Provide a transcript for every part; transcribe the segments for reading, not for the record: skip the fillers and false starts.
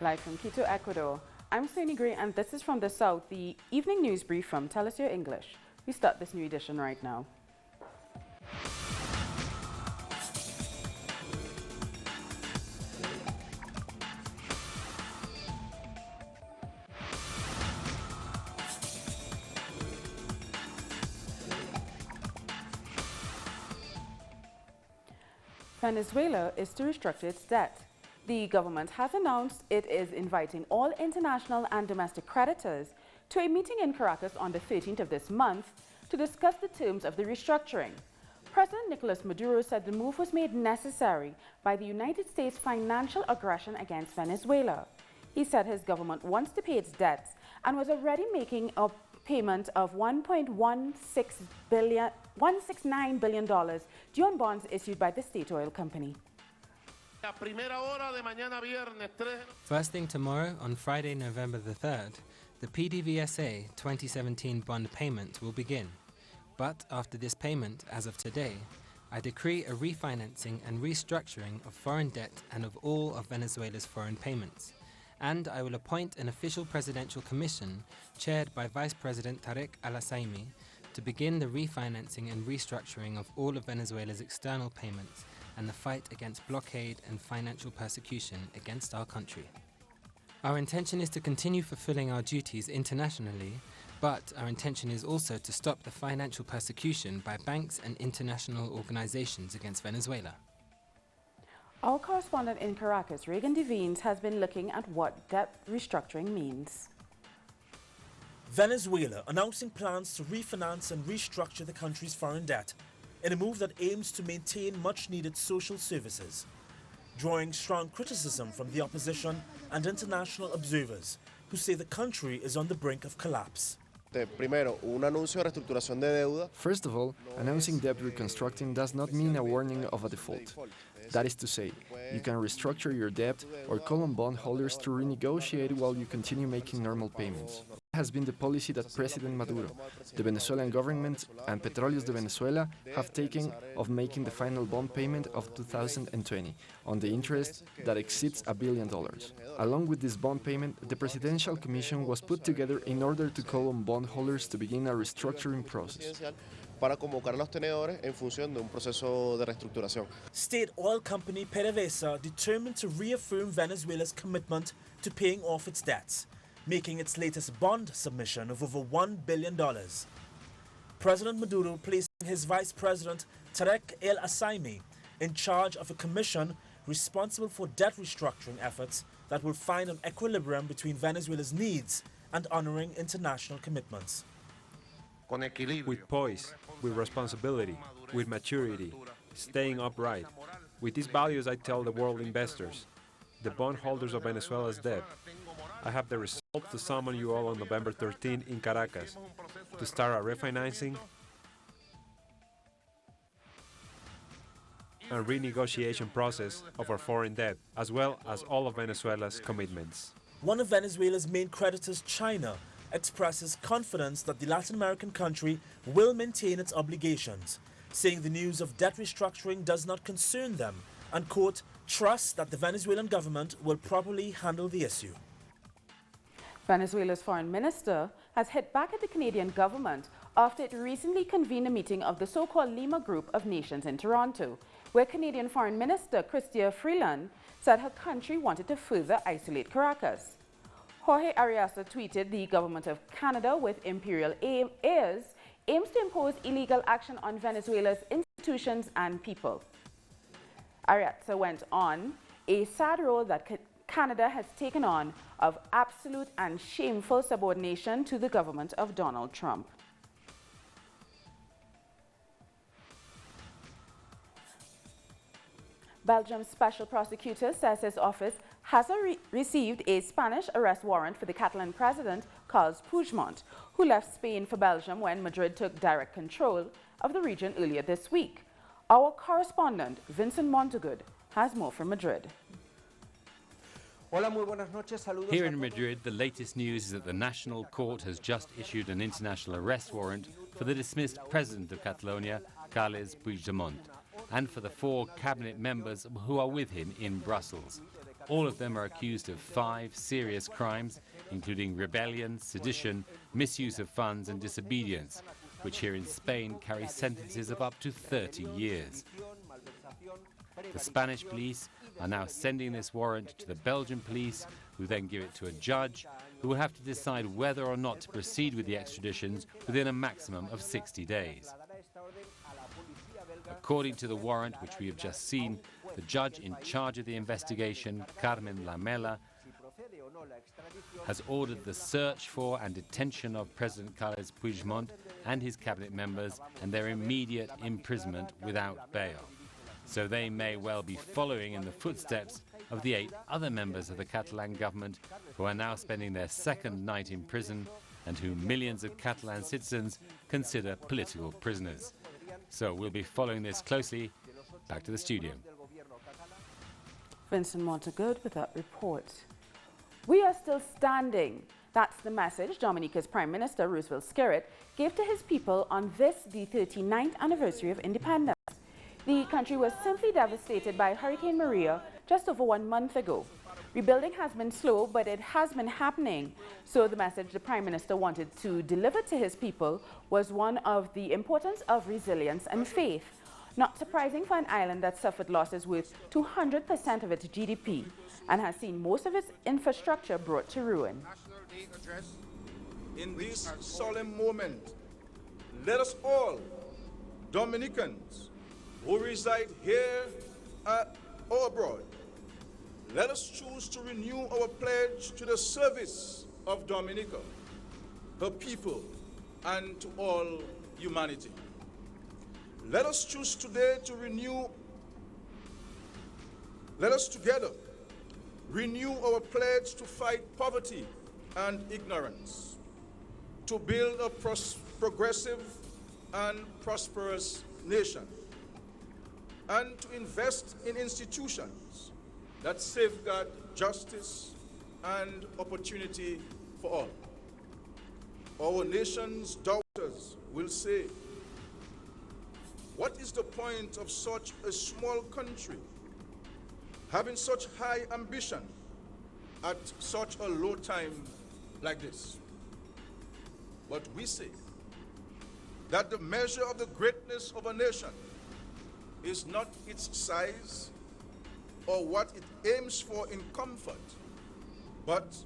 Live from Quito, Ecuador, I'm Sunny Gray, and this is from the South, the evening news brief from Tell Us Your English. We start this new edition right now. Venezuela is to restructure its debt. The government has announced it is inviting all international and domestic creditors to a meeting in Caracas on the 13th of this month to discuss the terms of the restructuring. President Nicolas Maduro said the move was made necessary by the United States' financial aggression against Venezuela. He said his government wants to pay its debts and was already making a payment of $1.169 billion due on bonds issued by the state oil company. First thing tomorrow, on Friday, November the 3rd, the PDVSA 2017 bond payment will begin. But after this payment, as of today, I decree a refinancing and restructuring of foreign debt and of all of Venezuela's foreign payments. And I will appoint an official presidential commission chaired by Vice President Tarek Al-Assaimi to begin the refinancing and restructuring of all of Venezuela's external payments and the fight against blockade and financial persecution against our country. Our intention is to continue fulfilling our duties internationally, but our intention is also to stop the financial persecution by banks and international organizations against Venezuela. Our correspondent in Caracas, Reagan Devines, has been looking at what debt restructuring means. Venezuela announcing plans to refinance and restructure the country's foreign debt in a move that aims to maintain much-needed social services, drawing strong criticism from the opposition and international observers who say the country is on the brink of collapse. First of all, announcing debt reconstructing does not mean a warning of a default. That is to say, you can restructure your debt or call on bondholders to renegotiate while you continue making normal payments. It has been the policy that President Maduro, the Venezuelan government, and Petróleos de Venezuela have taken of making the final bond payment of 2020 on the interest that exceeds $1 billion. Along with this bond payment, the Presidential Commission was put together in order to call on bondholders to begin a restructuring process. State oil company PDVSA determined to reaffirm Venezuela's commitment to paying off its debts, making its latest bond submission of over $1 billion. President Maduro placing his Vice President Tarek Al-Assaimi in charge of a commission responsible for debt restructuring efforts that will find an equilibrium between Venezuela's needs and honoring international commitments. With poise, with responsibility, with maturity, staying upright. With these values, I tell the world investors, the bondholders of Venezuela's debt, I have the resolve to summon you all on November 13 in Caracas to start a refinancing and renegotiation process of our foreign debt, as well as all of Venezuela's commitments. One of Venezuela's main creditors, China, expresses confidence that the Latin American country will maintain its obligations, saying the news of debt restructuring does not concern them and, quote, trusts that the Venezuelan government will properly handle the issue. Venezuela's foreign minister has hit back at the Canadian government after it recently convened a meeting of the so-called Lima Group of Nations in Toronto, where Canadian Foreign Minister Chrystia Freeland said her country wanted to further isolate Caracas. Jorge Arias tweeted the government of Canada, with imperial aims to impose illegal action on Venezuela's institutions and people. Arias went on, a sad role that Canada has taken on of absolute and shameful subordination to the government of Donald Trump. Belgium's special prosecutor says his office has received a Spanish arrest warrant for the Catalan president, Carles Puigdemont, who left Spain for Belgium when Madrid took direct control of the region earlier this week. Our correspondent, Vincent Montagut, has more from Madrid. Here in Madrid, the latest news is that the National Court has just issued an international arrest warrant for the dismissed president of Catalonia, Carles Puigdemont, and for the 4 cabinet members who are with him in Brussels. All of them are accused of 5 serious crimes, including rebellion, sedition, misuse of funds and disobedience, which here in Spain carry sentences of up to 30 years. The Spanish police are now sending this warrant to the Belgian police, who then give it to a judge, who will have to decide whether or not to proceed with the extraditions within a maximum of 60 days. According to the warrant, which we have just seen, the judge in charge of the investigation, Carmen Lamela, has ordered the search for and detention of President Carles Puigdemont and his cabinet members and their immediate imprisonment without bail. So they may well be following in the footsteps of the 8 other members of the Catalan government who are now spending their second night in prison and whom millions of Catalan citizens consider political prisoners. So we'll be following this closely. Back to the studio. Vincent Montagut with that report. We are still standing. That's the message Dominica's Prime Minister Roosevelt Skerrit gave to his people on this, the 39th anniversary of independence. The country was simply devastated by Hurricane Maria just over 1 month ago. Rebuilding has been slow, but it has been happening. So the message the Prime Minister wanted to deliver to his people was one of the importance of resilience and faith. Not surprising for an island that suffered losses worth 200% of its GDP and has seen most of its infrastructure brought to ruin. In this solemn moment, let us all, Dominicans who reside here or abroad, let us choose to renew our pledge to the service of Dominica, her people, and to all humanity. Let us choose today to let us together renew our pledge to fight poverty and ignorance, to build a progressive and prosperous nation, and to invest in institutions that safeguard justice and opportunity for all. Our nation's daughters will say, what is the point of such a small country having such high ambition at such a low time like this? But we say that the measure of the greatness of a nation is not its size or what it aims for in comfort, but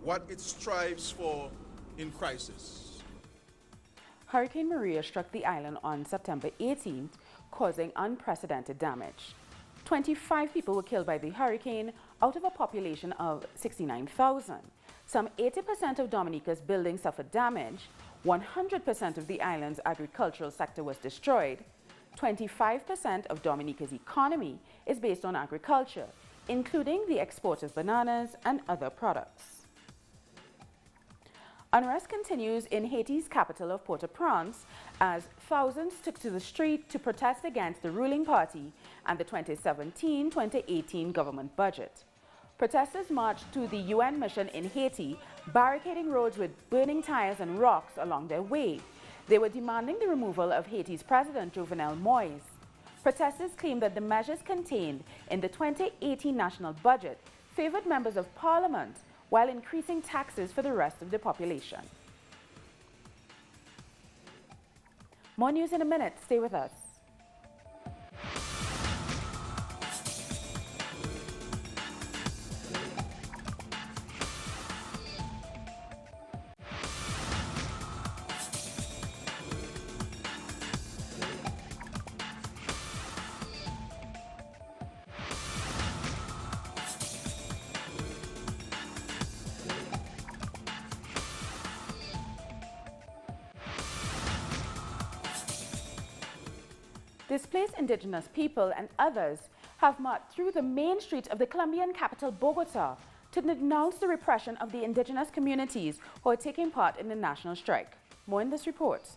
what it strives for in crisis. Hurricane Maria struck the island on September 18th, causing unprecedented damage. 25 people were killed by the hurricane out of a population of 69,000. Some 80% of Dominica's buildings suffered damage. 100% of the island's agricultural sector was destroyed. 25% of Dominica's economy is based on agriculture, including the export of bananas and other products. Unrest continues in Haiti's capital of Port-au-Prince as thousands took to the street to protest against the ruling party and the 2017-2018 government budget. Protesters marched to the UN mission in Haiti, barricading roads with burning tires and rocks along their way. They were demanding the removal of Haiti's President Jovenel Moïse. Protesters claimed that the measures contained in the 2018 national budget favored members of parliament while increasing taxes for the rest of the population. More news in a minute. Stay with us. Displaced indigenous people and others have marched through the main streets of the Colombian capital, Bogota, to denounce the repression of the indigenous communities who are taking part in the national strike. More in this report.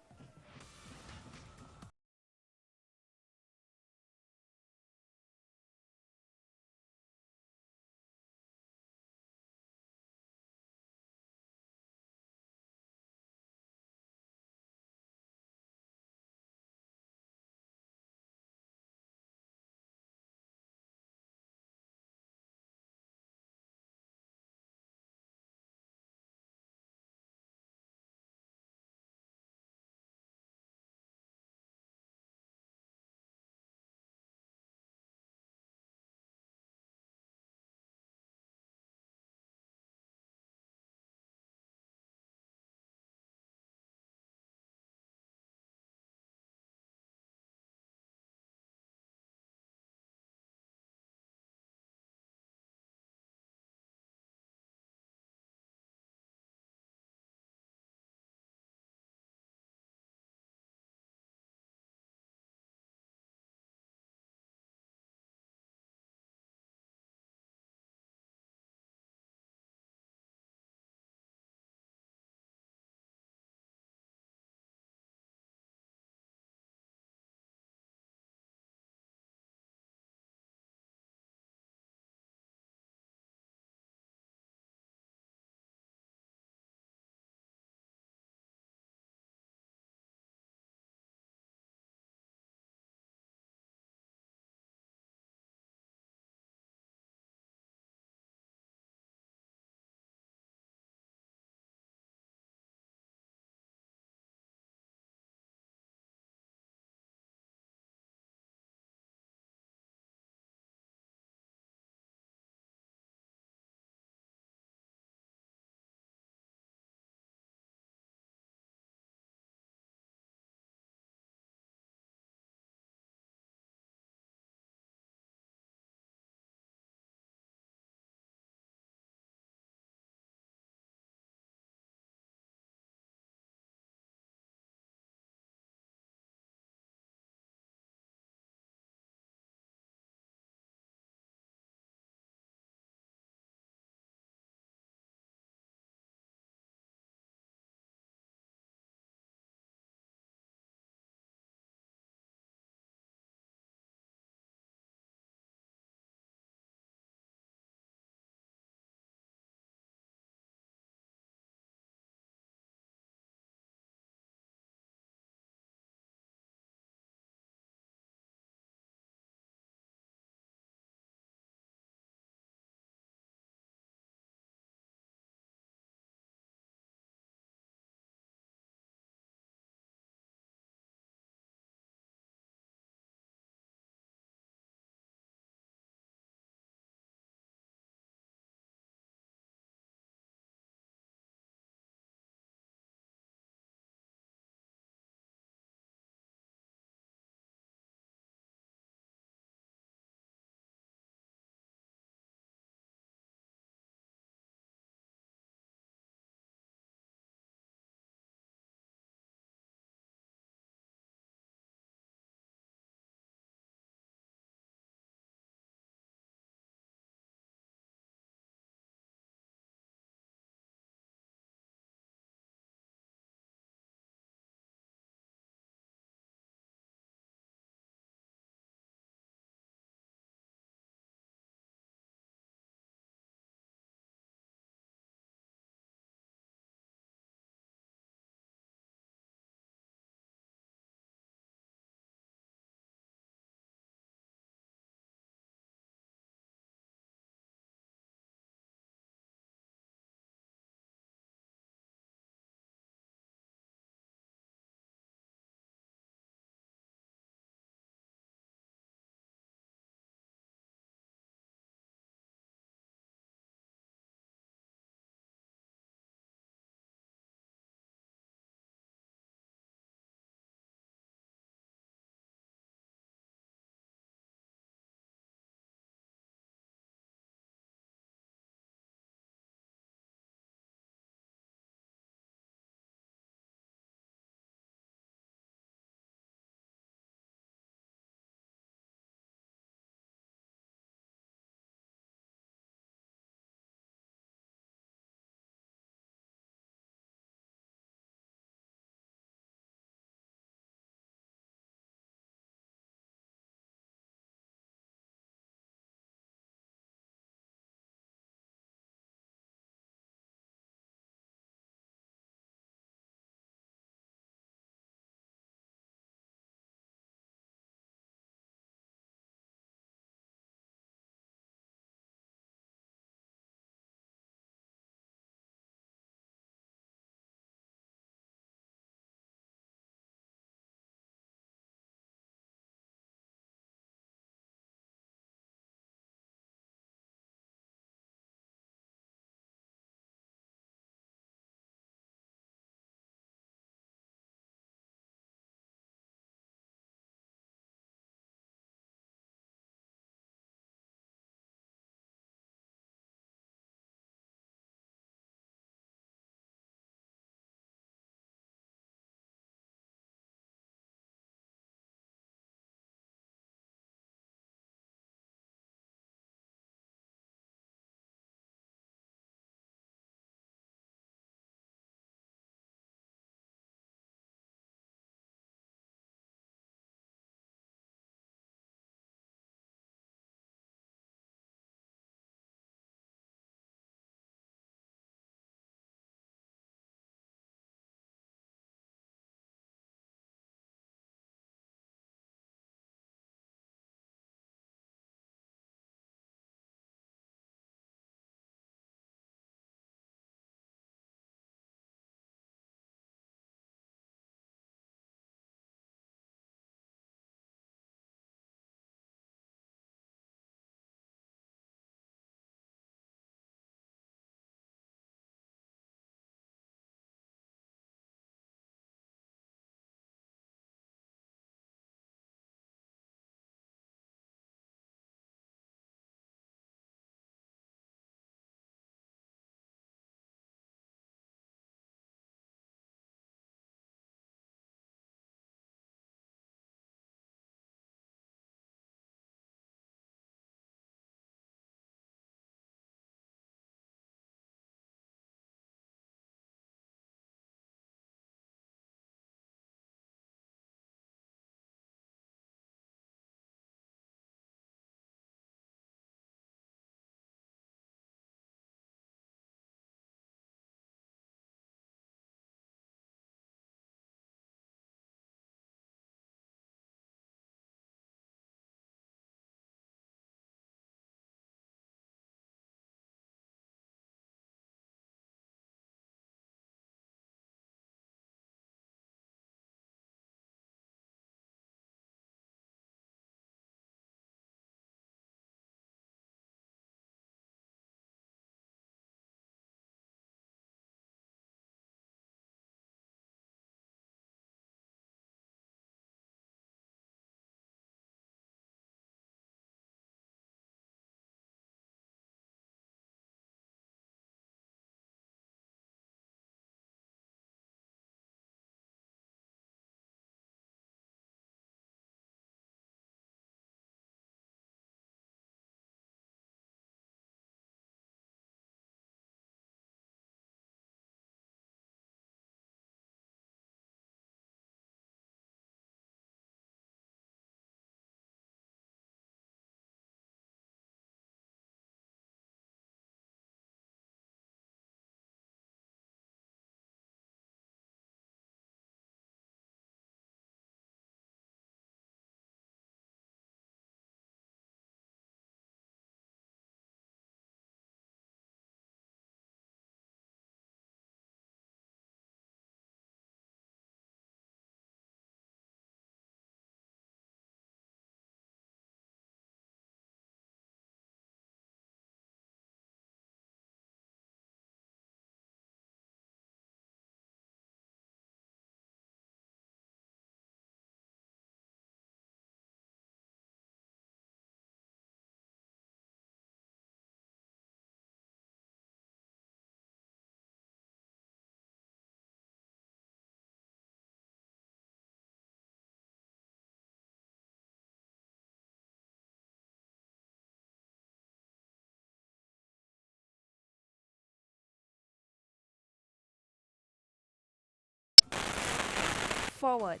forward.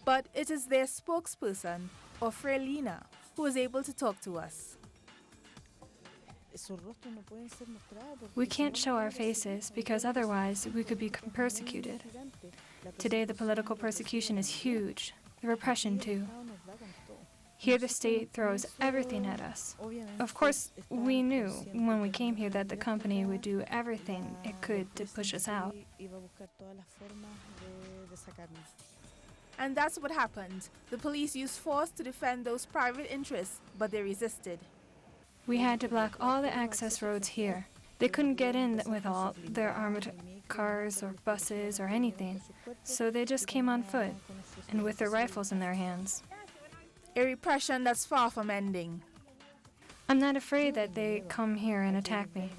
But it is their spokesperson, Ofrelina, who is able to talk to us. We can't show our faces because otherwise we could be persecuted. Today the political persecution is huge, the repression too. Here the state throws everything at us. Of course, we knew when we came here that the company would do everything it could to push us out. And that's what happened. The police used force to defend those private interests, but they resisted. We had to block all the access roads here. They couldn't get in with all their armored cars or buses or anything, so they just came on foot and with their rifles in their hands. A repression that's far from ending. I'm not afraid that they come here and attack me.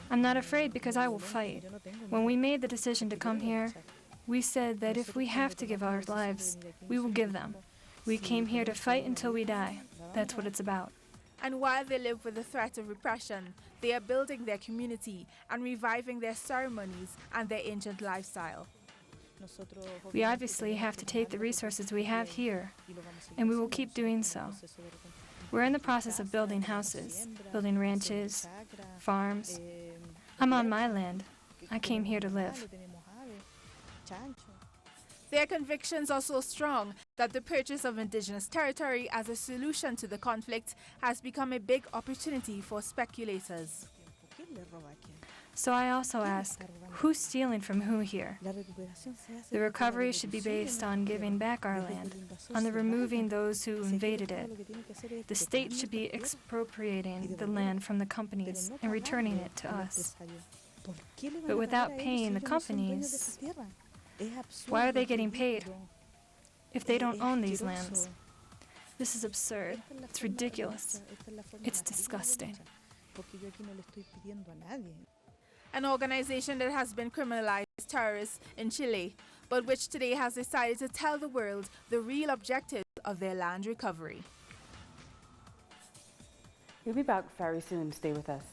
I'm not afraid because I will fight. When we made the decision to come here, we said that if we have to give our lives, we will give them. We came here to fight until we die. That's what it's about. And while they live with the threat of repression, they are building their community and reviving their ceremonies and their ancient lifestyle. We obviously have to take the resources we have here, and we will keep doing so. We're in the process of building houses, building ranches, farms. I'm on my land. I came here to live. Their convictions are so strong that the purchase of indigenous territory as a solution to the conflict has become a big opportunity for speculators. So I also ask, who's stealing from who here? The recovery should be based on giving back our land, on the removing those who invaded it. The state should be expropriating the land from the companies and returning it to us. But without paying the companies, why are they getting paid if they don't own these lands? This is absurd. It's ridiculous. It's disgusting. An organization that has been criminalized as terrorists in Chile, but which today has decided to tell the world the real objectives of their land recovery. We'll be back very soon. Stay with us.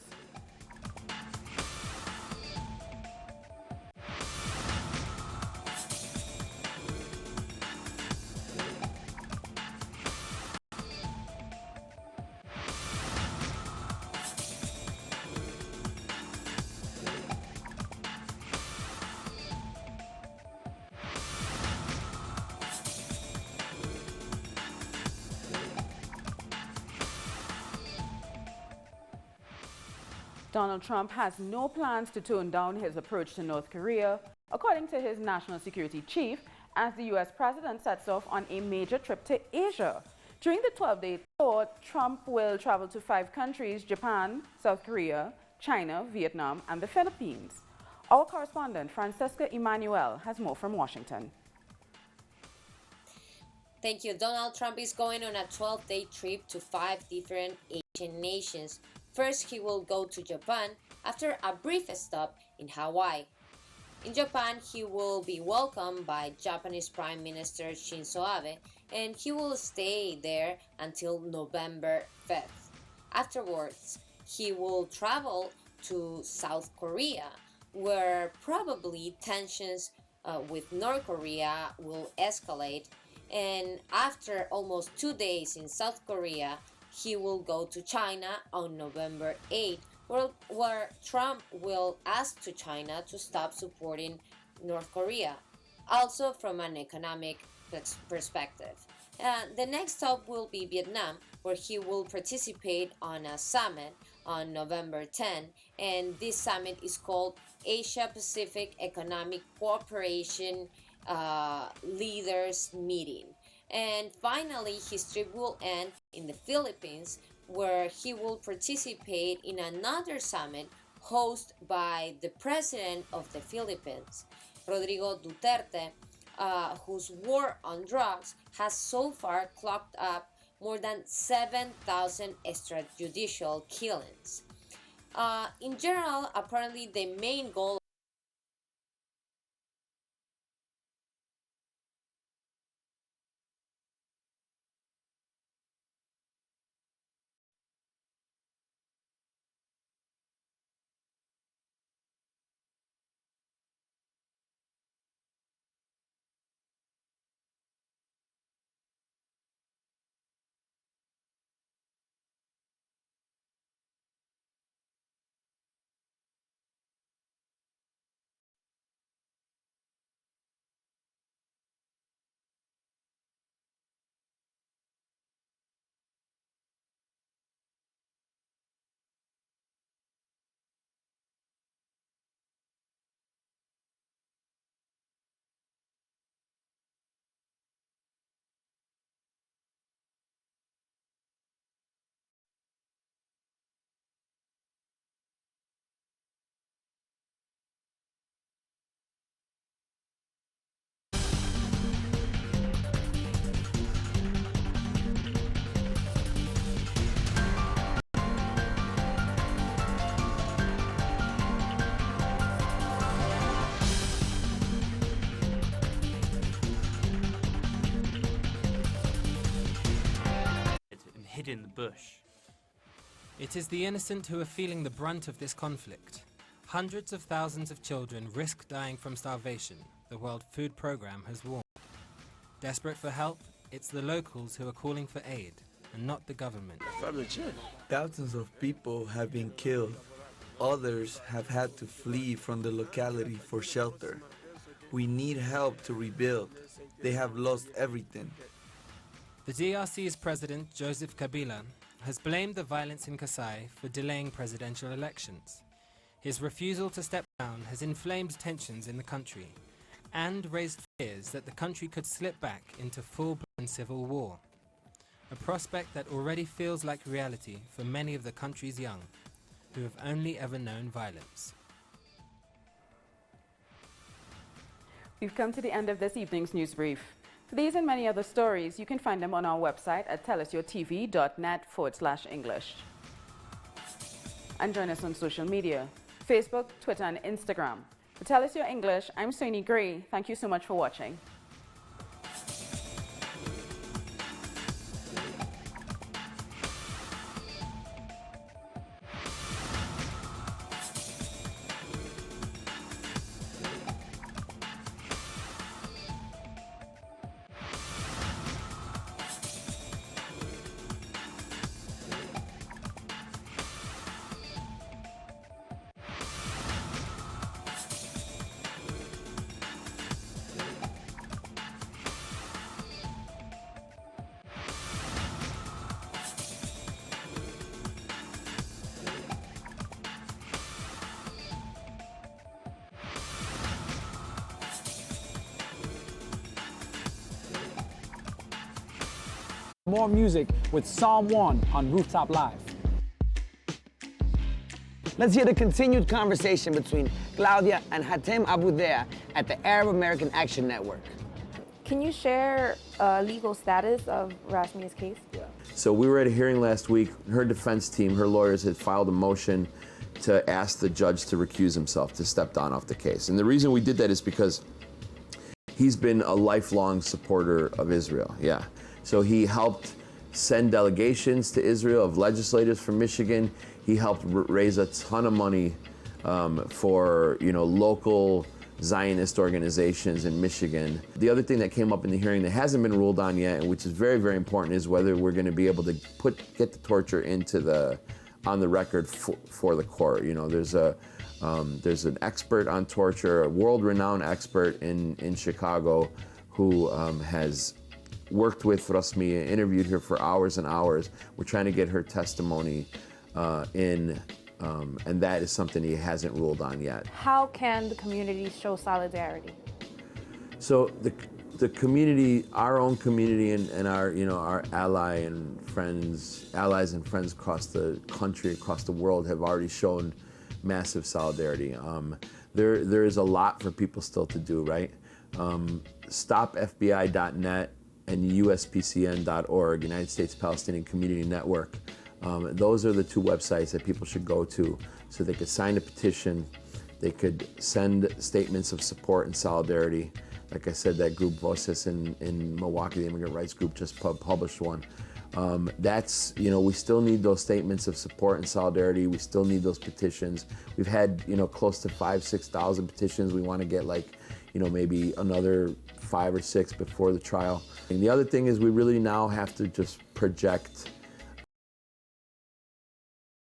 Donald Trump has no plans to tone down his approach to North Korea, according to his national security chief, as the U.S. president sets off on a major trip to Asia. During the 12-day tour, Trump will travel to 5 countries: Japan, South Korea, China, Vietnam, and the Philippines. Our correspondent, Francesca Emanuel, has more from Washington. Thank you. Donald Trump is going on a 12-day trip to 5 different Asian nations. First, he will go to Japan after a brief stop in Hawaii. In Japan, he will be welcomed by Japanese Prime Minister Shinzo Abe, and he will stay there until November 5th. Afterwards, he will travel to South Korea, where probably tensions with North Korea will escalate. And after almost 2 days in South Korea, he will go to China on November 8th, where Trump will ask to China to stop supporting North Korea, also from an economic perspective. The next stop will be Vietnam, where he will participate on a summit on November 10, and this summit is called Asia-Pacific Economic Cooperation Leaders Meeting. And finally, his trip will end in the Philippines, where he will participate in another summit hosted by the president of the Philippines, Rodrigo Duterte, whose war on drugs has so far clocked up more than 7,000 extrajudicial killings. In general, apparently the main goal hid in the bush. It is the innocent who are feeling the brunt of this conflict. Hundreds of thousands of children risk dying from starvation, the World Food Programme has warned. Desperate for help, it's the locals who are calling for aid, and not the government. Thousands of people have been killed. Others have had to flee from the locality for shelter. We need help to rebuild. They have lost everything. The DRC's President, Joseph Kabila, has blamed the violence in Kasai for delaying presidential elections. His refusal to step down has inflamed tensions in the country and raised fears that the country could slip back into full-blown civil war, a prospect that already feels like reality for many of the country's young, who have only ever known violence. We've come to the end of this evening's news brief. For these and many other stories, you can find them on our website at tellusyourtv.net/English. And join us on social media, Facebook, Twitter, and Instagram. For Tell Us Your English, I'm Soini Gray. Thank you so much for watching. More music with Psalm 1 on Rooftop Live. Let's hear the continued conversation between Claudia and Hatem Abudea at the Arab American Action Network. Can you share legal status of Rasmia's case? So we were at a hearing last week. Her defense team, her lawyers had filed a motion to ask the judge to recuse himself, to step down off the case. And the reason we did that is because he's been a lifelong supporter of Israel, So he helped send delegations to Israel of legislators from Michigan. He helped raise a ton of money for local Zionist organizations in Michigan. The other thing that came up in the hearing that hasn't been ruled on yet, and which is very, very important, is whether we're going to be able to get the torture on the record for the court. There's an expert on torture, a world-renowned expert in Chicago, who has worked with Rasmia, interviewed her for hours and hours. We're trying to get her testimony and that is something he hasn't ruled on yet. How can the community show solidarity? So the community, our own community, and our our allies and friends across the country, across the world, have already shown massive solidarity. There is a lot for people still to do, right? StopFBI.net and USPCN.org, United States Palestinian Community Network. Those are the two websites that people should go to so they could sign a petition, they could send statements of support and solidarity. Like I said, that group Voces in Milwaukee, the immigrant rights group, just published one. We still need those statements of support and solidarity. We still need those petitions. We've had close to 5,000-6,000 petitions. We want to get maybe another 5 or 6 before the trial. And the other thing is we really now have to just project